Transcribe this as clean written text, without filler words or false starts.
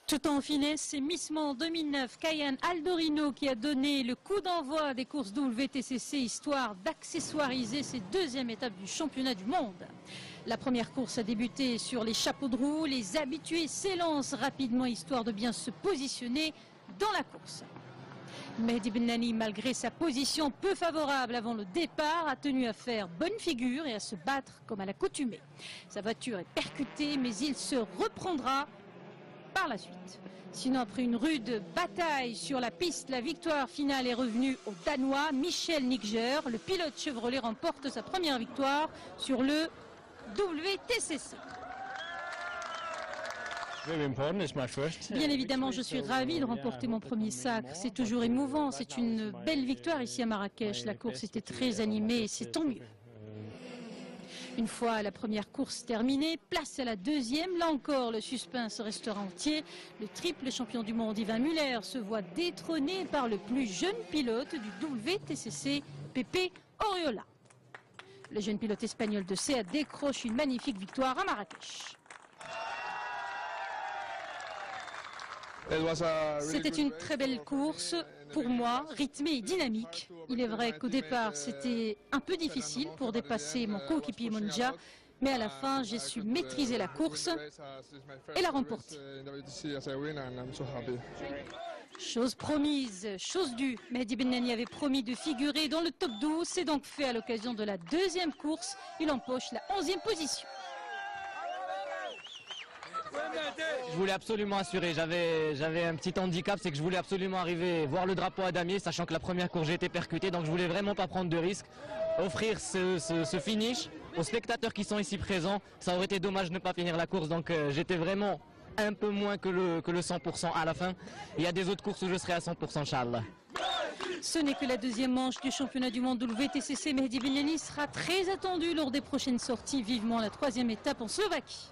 Tout en finesse, c'est Miss Monde 2009, Kayan Aldorino, qui a donné le coup d'envoi des courses WTCC, histoire d'accessoiriser ces deuxièmes étapes du championnat du monde. La première course a débuté sur les chapeaux de roue. Les habitués s'élancent rapidement, histoire de bien se positionner dans la course. Mehdi Bennani, malgré sa position peu favorable avant le départ, a tenu à faire bonne figure et à se battre comme à l'accoutumée. Sa voiture est percutée, mais il se reprendra par la suite. Sinon, après une rude bataille sur la piste, la victoire finale est revenue au Danois Michel Nigger. Le pilote Chevrolet remporte sa première victoire sur le WTCC. Bien évidemment, je suis ravi de remporter mon premier sacre. C'est toujours émouvant. C'est une belle victoire ici à Marrakech. La course était très animée et c'est tant mieux. Une fois la première course terminée, place à la deuxième. Là encore, le suspense restera entier. Le triple champion du monde Yvan Muller se voit détrôné par le plus jeune pilote du WTCC, Pepe Oriola. Le jeune pilote espagnol de SEAT décroche une magnifique victoire à Marrakech. C'était une très belle course, pour moi, rythmée et dynamique. Il est vrai qu'au départ, c'était un peu difficile pour dépasser mon coéquipier Monja, mais à la fin, j'ai su maîtriser la course et la remporter. Chose promise, chose due. Mehdi Bennani avait promis de figurer dans le top 12. C'est donc fait à l'occasion de la deuxième course. Il empoche la 11e position. Je voulais absolument assurer, j'avais un petit handicap, c'est que je voulais absolument arriver, voir le drapeau à damier, sachant que la première course j'ai été percuté, donc je voulais vraiment pas prendre de risques. Offrir ce finish aux spectateurs qui sont ici présents, ça aurait été dommage de ne pas finir la course, donc j'étais vraiment un peu moins que le 100% à la fin. Il y a des autres courses où je serai à 100%, Inch'Allah. Ce n'est que la deuxième manche du championnat du monde WTCC. Mehdi Bennani sera très attendu lors des prochaines sorties. Vivement la troisième étape en Slovaquie.